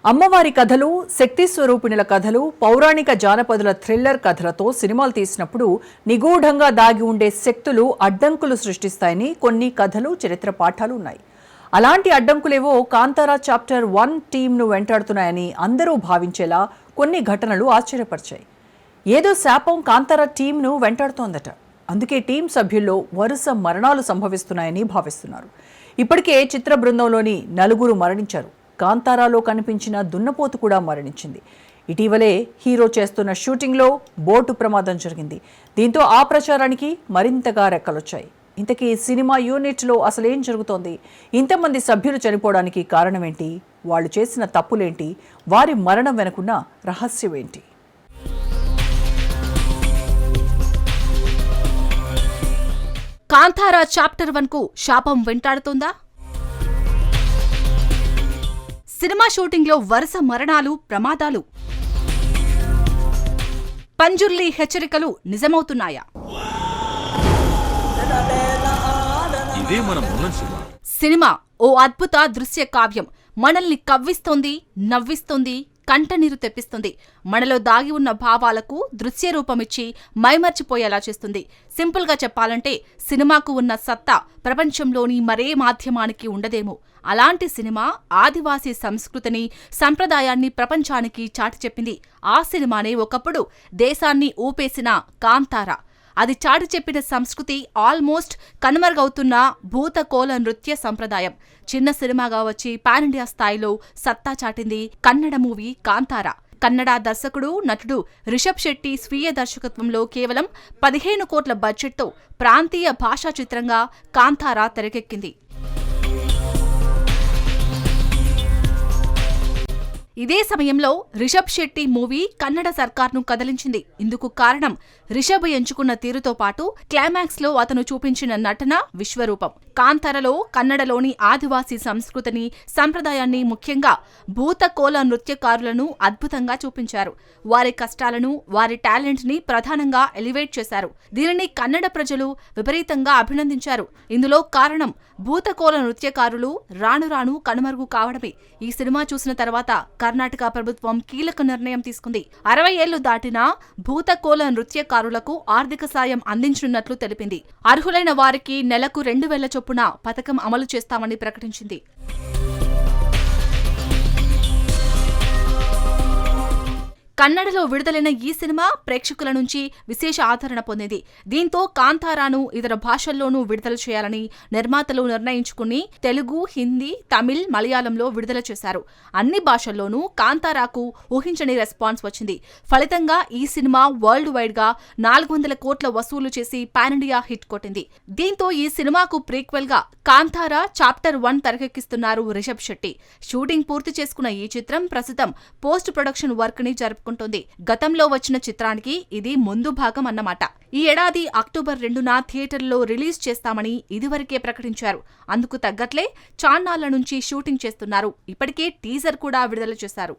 అమ్మవారి కథలు, శక్తి స్వరూపిణుల కథలు, పౌరాణిక జానపదుల థ్రిల్లర్ కథలతో సినిమాలు తీసినప్పుడు నిగూఢంగా దాగి ఉండే శక్తులు అడ్డంకులు సృష్టిస్తాయని కొన్ని కథలు, చరిత్ర పాఠాలు ఉన్నాయి. అలాంటి అడ్డంకులేవో కాంతారా చాప్టర్ 1 టీంను వెంటాడుతున్నాయని అందరూ భావించేలా కొన్ని ఘటనలు ఆశ్చర్యపరిచాయి. ఏదో శాపం కాంతారా టీంను వెంటాడుతోందట. అందుకే టీం సభ్యుల్లో వరుస మరణాలు సంభవిస్తున్నాయని భావిస్తున్నారు. ఇప్పటికే చిత్ర బృందంలోని 4 మరణించారు. కాంతారాలో కనిపించిన దున్నపోతు కూడా మరణించింది. ఇటీవలే హీరో చేస్తున్న షూటింగ్లో బోటు ప్రమాదం జరిగింది. దీంతో ఆ ప్రచారానికి మరింతగా రెక్కలొచ్చాయి. ఇంతకీ సినిమా యూనిట్లో అసలేం జరుగుతోంది? ఇంతమంది సభ్యులు చనిపోవడానికి కారణమేంటి? వాళ్ళు చేసిన తప్పులేంటి? వారి మరణం వెనుకున్న రహస్యమేంటి? కాంతారా చాప్టర్ 1కు శాపం వెంటాడుతోందా? సినిమా షూటింగ్లో వరుస మరణాలు, ప్రమాదాలు. పంజుర్లీ హెచ్చరికలు నిజమవుతున్నాయా? సినిమా ఓ అద్భుత దృశ్య కావ్యం. మనల్ని కవ్విస్తోంది, నవ్విస్తోంది, కంటనీరు తెప్పిస్తుంది. మనలో దాగి ఉన్న భావాలకు దృశ్య రూపమిచ్చి మైమర్చిపోయేలా చేస్తుంది. సింపుల్గా చెప్పాలంటే సినిమాకు ఉన్న సత్తా ప్రపంచంలోని మరే మాధ్యమానికి ఉండదేమో. అలాంటి సినిమా ఆదివాసీ సంస్కృతిని, సంప్రదాయాన్ని ప్రపంచానికి చాటి చెప్పింది. ఆ సినిమానే ఒకప్పుడు దేశాన్ని ఊపేసిన కాంతారా. అది చాటి చెప్పిన సంస్కృతి ఆల్మోస్ట్ కనుమరుగవుతున్న భూతకోల నృత్య సంప్రదాయం. చిన్న సినిమాగా వచ్చి పాన్ ఇండియా స్థాయిలో సత్తా చాటింది కన్నడ మూవీ కాంతారా. కన్నడ దర్శకుడు, నటుడు రిషబ్ శెట్టి స్వీయ దర్శకత్వంలో కేవలం 15 కోట్ల బడ్జెట్తో ప్రాంతీయ భాషా చిత్రంగా కాంతారా తెరకెక్కింది. ఇదే సమయంలో రిషబ్ శెట్టి మూవీ కన్నడ సర్కార్ను కదిలించింది. ఇందుకు కారణం రిషబ్ ఎంచుకున్న తీరుతో పాటు క్లైమాక్స్ లో అతను చూపించిన నటన, విశ్వరూపం. కాంతారలో కన్నడలోని ఆదివాసీ సంస్కృతిని, సంప్రదాయాన్ని, ముఖ్యంగా భూతకోల నృత్యకారులను అద్భుతంగా చూపించారు. వారి కష్టాలను, వారి టాలెంట్ ని ప్రధానంగా ఎలివేట్ చేశారు. దీనిని కన్నడ ప్రజలు విపరీతంగా అభినందించారు. ఇందులో కారణం భూతకోల నృత్యకారులు రాను రాను కనుమరుగు కావడమే. ఈ సినిమా చూసిన తర్వాత కర్ణాటక ప్రభుత్వం కీలక నిర్ణయం తీసుకుంది. 60 ఏళ్లు దాటినా భూతకోల నృత్యకారులకు ఆర్థిక సాయం అందించనున్నట్లు తెలిపింది. అర్హులైన వారికి నెలకు 2000 చొప్పున పథకం అమలు చేస్తామని ప్రకటించింది. కన్నడలో విడుదలైన ఈ సినిమా ప్రేక్షకుల నుంచి విశేష ఆదరణ పొందింది. దీంతో కాంతారాను ఇతర భాషల్లోనూ విడుదల చేయాలని నిర్మాతలు నిర్ణయించుకుని తెలుగు, హిందీ, తమిళ్, మలయాళంలో విడుదల చేశారు. అన్ని భాషల్లోనూ కాంతారాకు ఊహించని రెస్పాన్స్ వచ్చింది. ఫలితంగా ఈ సినిమా వరల్డ్ వైడ్ గా 400 కోట్ల వసూలు చేసి పాన్ ఇండియా హిట్ కొట్టింది. దీంతో ఈ సినిమాకు ప్రీక్వెల్ గా కాంతారా చాప్టర్ 1 తెరకెక్కిస్తున్నారు రిషబ్ శెట్టి. షూటింగ్ పూర్తి చేసుకున్న ఈ చిత్రం ప్రస్తుతం పోస్ట్ ప్రొడక్షన్ వర్క్ ని జరుపుకుంటుంది. గతంలో వచ్చిన చిత్రానికి ఇది ముందు భాగం అన్నమాట. ఈ ఏడాది అక్టోబర్ 2న థియేటర్లో రిలీజ్ చేస్తామని ఇదివరకే ప్రకటించారు. అందుకు తగ్గట్లే చాన్నాళ్ల నుంచి షూటింగ్ చేస్తున్నారు. ఇప్పటికే టీజర్ కూడా విడుదల చేశారు.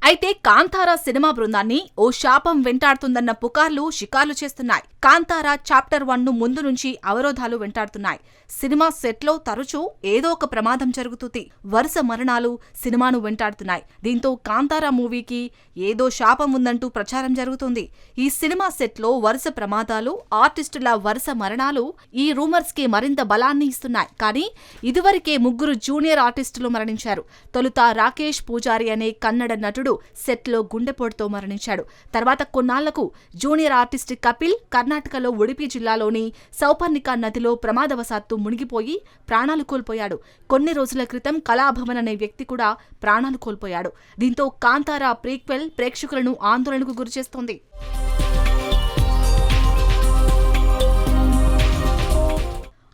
అయితే కాంతారా సినిమా బృందాన్ని ఓ శాపం వెంటాడుతుందన్న పుకార్లు షికార్లు చేస్తున్నాయి. కాంతారా చాప్టర్ 1ను ముందు నుంచి అవరోధాలు వెంటాడుతున్నాయి. సినిమా సెట్లో తరచూ ఏదో ఒక ప్రమాదం జరుగుతుంది. వరుస మరణాలు సినిమాను వెంటాడుతున్నాయి. దీంతో కాంతారా మూవీకి ఏదో శాపం ఉందంటూ ప్రచారం జరుగుతుంది. ఈ సినిమా సెట్లో వరుస ప్రమాదాలు, ఆర్టిస్టుల వరుస మరణాలు ఈ రూమర్స్ కి మరింత బలాన్ని ఇస్తున్నాయి. కానీ ఇదివరకే 3 జూనియర్ ఆర్టిస్టులు మరణించారు. తొలుత రాకేష్ పూజారి అనే కన్నడ నటుడు సెట్లో గుండెపోటుతో మరణించాడు. తర్వాత కొన్నాళ్లకు జూనియర్ ఆర్టిస్ట్ కపిల్ కర్ణాటకలో ఉడిపి జిల్లాలోని సౌపర్ణిక నదిలో ప్రమాదవశాత్తు మునిగిపోయి ప్రాణాలు కోల్పోయాడు. కొన్ని రోజుల క్రితం కళాభవన్ అనే వ్యక్తి కూడా ప్రాణాలు కోల్పోయాడు. దీంతో కాంతారా ప్రీక్వెల్ ప్రేక్షకులను ఆందోళనకు గురిచేస్తోంది.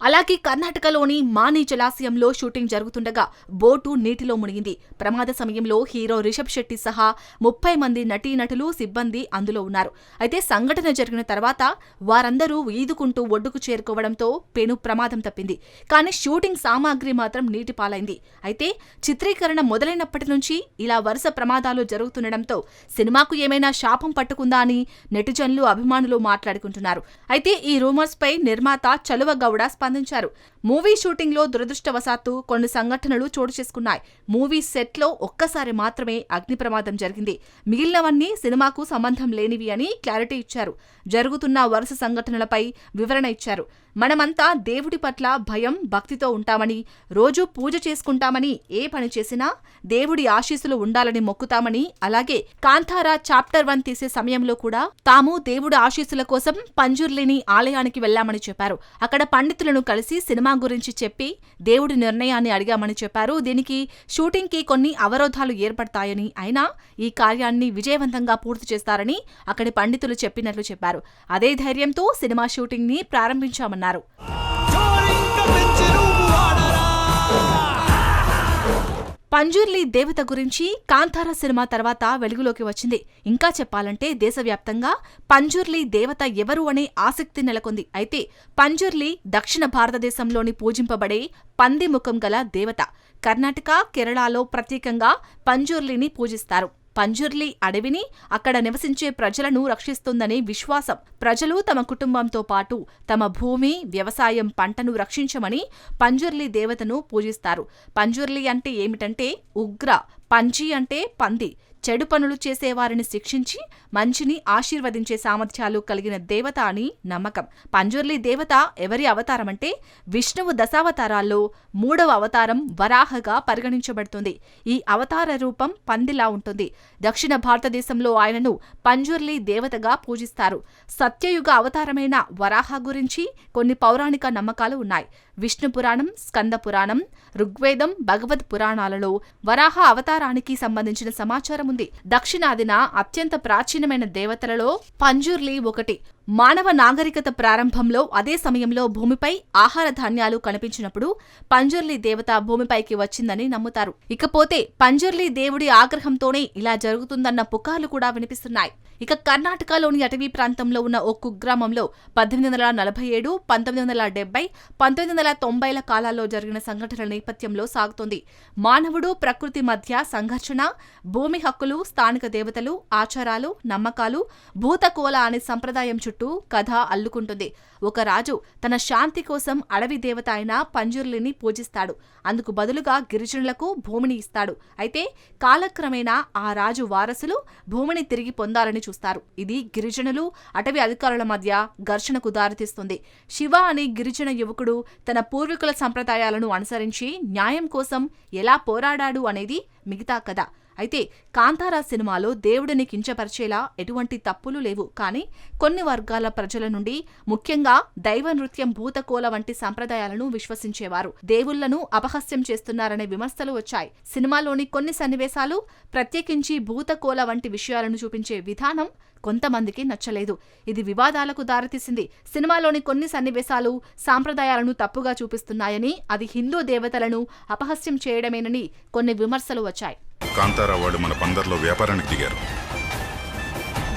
అలాగే కర్ణాటకలోని మాని జలాశయంలో షూటింగ్ జరుగుతుండగా బోటు నీటిలో మునిగింది. ప్రమాద సమయంలో హీరో రిషబ్ శెట్టి సహా 30 మంది నటీనటులు, సిబ్బంది అందులో ఉన్నారు. అయితే సంఘటన జరిగిన తర్వాత వారందరూ ఈదుకుంటూ ఒడ్డుకు చేరుకోవడంతో పెను ప్రమాదం తప్పింది. కానీ షూటింగ్ సామాగ్రి మాత్రం నీటి పాలైంది. అయితే చిత్రీకరణ మొదలైనప్పటి నుంచి ఇలా వరుస ప్రమాదాలు జరుగుతుండటంతో సినిమాకు ఏమైనా శాపం పట్టుకుందా అని నెటిజన్లు, అభిమానులు మాట్లాడుకుంటున్నారు. అయితే ఈ రూమర్స్ పై నిర్మాత చలువ గౌడ స్పందించారు. అందించారు. మూవీ షూటింగ్ లో దురదృష్టవశాత్తు కొన్ని సంఘటనలు చోటు చేసుకున్నాయి. మూవీ సెట్ లో ఒక్కసారి మాత్రమే అగ్ని ప్రమాదం జరిగింది. మిగిలినవన్నీ సినిమాకు సంబంధం లేనివి అని క్లారిటీ ఇచ్చారు. జరుగుతున్న వరుస సంఘటనలపై వివరణ ఇచ్చారు. మనమంతా దేవుడి పట్ల భయం, భక్తితో ఉంటామని, రోజూ పూజ చేసుకుంటామని, ఏ పని చేసినా దేవుడి ఆశీస్సులు ఉండాలని మొక్కుతామని, అలాగే కాంతారా చాప్టర్ 1 తీసే సమయంలో కూడా తాము దేవుడి ఆశీస్సుల కోసం పంజుర్లిని ఆలయానికి వెళ్లామని చెప్పారు. అక్కడ పండితులను కలిసి సినిమా గురించి చెప్పి దేవుడి నిర్ణయాన్ని అడిగామని చెప్పారు. దీనికి షూటింగ్ కి కొన్ని అవరోధాలు ఏర్పడతాయని, అయినా ఈ కార్యాన్ని విజయవంతంగా పూర్తి చేస్తారని అక్కడి పండితులు చెప్పినట్లు చెప్పారు. అదే ధైర్యంతో సినిమా షూటింగ్ ని ప్రారంభించామన్నారు. పంజుర్లి దేవత గురించి కాంతారా సినిమా తర్వాత వెలుగులోకి వచ్చింది. ఇంకా చెప్పాలంటే దేశవ్యాప్తంగా పంజుర్లి దేవత ఎవరు అనే ఆసక్తి నెలకొంది. అయితే పంజుర్లి దక్షిణ భారతదేశంలోని పూజింపబడే పంది ముఖం గల దేవత. కర్ణాటక, కేరళలో ప్రత్యేకంగా పంజుర్లిని పూజిస్తారు. పంజుర్లి అడవిని, అక్కడ నివసించే ప్రజలను రక్షిస్తుందనే విశ్వాసం. ప్రజలు తమ కుటుంబంతో పాటు తమ భూమి, వ్యవసాయం, పంటను రక్షించమని పంజుర్లి దేవతను పూజిస్తారు. పంజుర్లి అంటే ఏమిటంటే ఉగ్ర, పంజి అంటే పంది. చెడు పనులు చేసేవారిని శిక్షించి మంచిని ఆశీర్వదించే సామర్థ్యాలు కలిగిన దేవత అని నమ్మకం. పంజుర్లి దేవత ఎవరి అవతారమంటే విష్ణువు దశావతారాల్లో 3వ అవతారం వరాహగా పరిగణించబడుతుంది. ఈ అవతార రూపం పందిలా ఉంటుంది. దక్షిణ భారతదేశంలో ఆయనను పంజుర్లి దేవతగా పూజిస్తారు. సత్యయుగ అవతారమైన వరాహ గురించి కొన్ని పౌరాణిక నమ్మకాలు ఉన్నాయి. విష్ణు పురాణం, స్కంద పురాణం, ఋగ్వేదం, భగవద్ పురాణాలలో వరాహ అవతారానికి సంబంధించిన సమాచారం ఉంది. దక్షిణాదిన అత్యంత ప్రాచీనమైన దేవతలలో పంజుర్లి ఒకటి. మానవ నాగరికత ప్రారంభంలో అదే సమయంలో భూమిపై ఆహార ధాన్యాలు కనిపించినప్పుడు పంజుర్లి దేవత భూమిపైకి వచ్చిందని నమ్ముతారు. ఇకపోతే పంజుర్లి దేవుడి ఆగ్రహంతోనే ఇలా జరుగుతుందన్న పుకార్లు కూడా వినిపిస్తున్నాయి. ఇక కర్ణాటకలోని అటవీ ప్రాంతంలో ఉన్న ఓ కుగ్రామంలో 1847, 1970, 1990ల కాలాల్లో జరిగిన సంఘటనల నేపథ్యంలో సాగుతోంది. మానవుడు, ప్రకృతి మధ్య సంఘర్షణ, భూమి హక్కులు, స్థానిక దేవతలు, ఆచారాలు, నమ్మకాలు, భూతకోల అనే సంప్రదాయం చుట్టూ కథ అల్లుకుంటుంది. ఒక రాజు తన శాంతి కోసం అడవి దేవత అయిన పంజుర్లిని పూజిస్తాడు. అందుకు బదులుగా గిరిజనులకు భూమిని ఇస్తాడు. అయితే కాలక్రమేణా ఆ రాజు వారసులు భూమిని తిరిగి పొందాలని చూస్తారు. ఇది గిరిజనులు, అటవీ అధికారుల మధ్య ఘర్షణకు దారితీస్తుంది. శివ అనే గిరిజన యువకుడు తన పూర్వీకుల సంప్రదాయాలను అనుసరించి న్యాయం కోసం ఎలా పోరాడాడు అనేది మిగతా కథ. అయితే కాంతారా సినిమాలో దేవుడిని కించపరిచేలా ఎటువంటి తప్పులు లేవు. కానీ కొన్ని వర్గాల ప్రజల నుండి, ముఖ్యంగా దైవ నృత్యం, భూతకోల వంటి సంప్రదాయాలను విశ్వసించేవారు దేవుళ్లను అపహాస్యం చేస్తున్నారనే విమర్శలు వచ్చాయి. సినిమాలోని కొన్ని సన్నివేశాలు, ప్రత్యేకించి భూతకోల వంటి విషయాలను చూపించే విధానం కొంతమందికి నచ్చలేదు. ఇది వివాదాలకు దారితీసింది. సినిమాలోని కొన్ని సన్నివేశాలు సాంప్రదాయాలను తప్పుగా చూపిస్తున్నాయని, అది హిందూ దేవతలను అపహాస్యం చేయడమేనని కొన్ని విమర్శలు వచ్చాయి. కాంతారా వాడు మన పందర్లో వ్యాపారానికి దిగారు.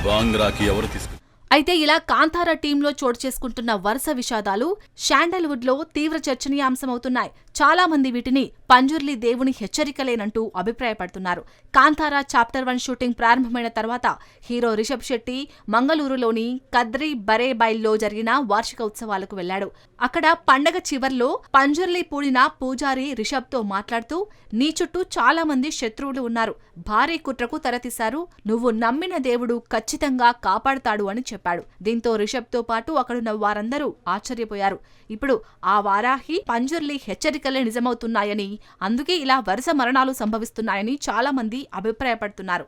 బాంగ్రాకి ఎవరు తీసుకు అయితే ఇలా కాంతారా టీంలో చోటు చేసుకుంటున్న వరుస విషాదాలు శాండల్వుడ్ లో తీవ్ర చర్చనీయాంశమవుతున్నాయి. చాలా మంది వీటిని పంజుర్లి దేవుని హెచ్చరికలేనంటూ అభిప్రాయపడుతున్నారు. కాంతారా చాప్టర్ 1 షూటింగ్ ప్రారంభమైన తర్వాత హీరో రిషబ్ శెట్టి మంగళూరులోని కద్రి బరేబైల్లో జరిగిన వార్షిక ఉత్సవాలకు వెళ్లాడు. అక్కడ పండగ చివర్లో పంజుర్లి పూడిన పూజారి రిషబ్ తో మాట్లాడుతూ, నీ చుట్టూ చాలా మంది శత్రువులు ఉన్నారు, భారీ కుట్రకు తెరతీశారు, నువ్వు నమ్మిన దేవుడు ఖచ్చితంగా కాపాడుతాడు అని చెప్పాడు. దీంతో రిషబ్ తో పాటు అక్కడున్న వారందరూ ఆశ్చర్యపోయారు. ఇప్పుడు ఆ వారాహి పంజుర్లి హెచ్చరికలే నిజమవుతున్నాయని, అందుకే ఇలా వరుస మరణాలు సంభవిస్తున్నాయని చాలా మంది అభిప్రాయపడుతున్నారు.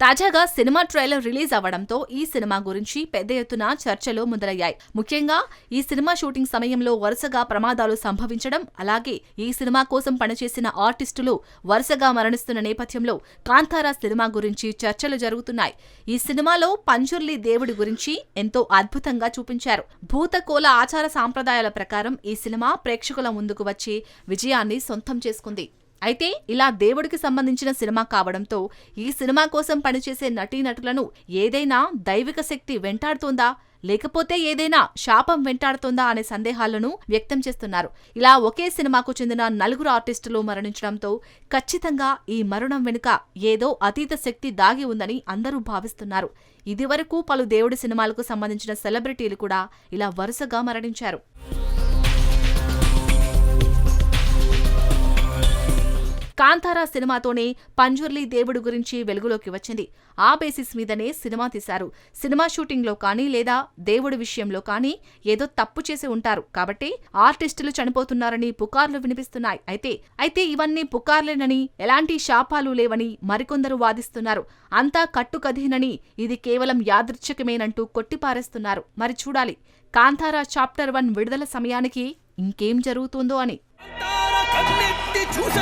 తాజాగా సినిమా ట్రైలర్ రిలీజ్ అవ్వడంతో ఈ సినిమా గురించి పెద్ద ఎత్తున చర్చలు మొదలయ్యాయి. ముఖ్యంగా ఈ సినిమా షూటింగ్ సమయంలో వరుసగా ప్రమాదాలు సంభవించడం, అలాగే ఈ సినిమా కోసం పనిచేసిన ఆర్టిస్టులు వరుసగా మరణిస్తున్న నేపథ్యంలో కాంతారా సినిమా గురించి చర్చలు జరుగుతున్నాయి. ఈ సినిమాలో పంజుర్లి దేవుడి గురించి ఎంతో అద్భుతంగా చూపించారు. భూతకోల ఆచార సాంప్రదాయాల ప్రకారం ఈ సినిమా ప్రేక్షకుల ముందుకు వచ్చి విజయాన్ని సొంతం చేసుకుంది. అయితే ఇలా దేవుడికి సంబంధించిన సినిమా కావడంతో ఈ సినిమా కోసం పనిచేసే నటీనటులను ఏదైనా దైవిక శక్తి వెంటాడుతోందా లేకపోతే ఏదైనా శాపం వెంటాడుతోందా అనే సందేహాలను వ్యక్తం చేస్తున్నారు. ఇలా ఒకే సినిమాకు చెందిన 4 ఆర్టిస్టులు మరణించడంతో ఖచ్చితంగా ఈ మరణం వెనుక ఏదో అతీత శక్తి దాగి ఉందని అందరూ భావిస్తున్నారు. ఇదివరకు పలు దేవుడి సినిమాలకు సంబంధించిన సెలబ్రిటీలు కూడా ఇలా వరుసగా మరణించారు. కాంతారా సినిమాతోనే పంజుర్లీ దేవుడి గురించి వెలుగులోకి వచ్చింది. ఆ బేసిస్ మీదనే సినిమా తీశారు. సినిమా షూటింగ్లో కానీ లేదా దేవుడి విషయంలో కానీ ఏదో తప్పు చేసి ఉంటారు కాబట్టి ఆర్టిస్టులు చనిపోతున్నారని పుకార్లు వినిపిస్తున్నాయి. అయితే ఇవన్నీ పుకార్లేనని, ఎలాంటి శాపాలు లేవని మరికొందరు వాదిస్తున్నారు. అంతా కట్టుకథేనని, ఇది కేవలం యాదృచ్ఛికమేనంటూ కొట్టిపారేస్తున్నారు. మరి చూడాలి కాంతారా చాప్టర్ 1 విడుదల సమయానికి ఇంకేం జరుగుతుందో అని. చూసే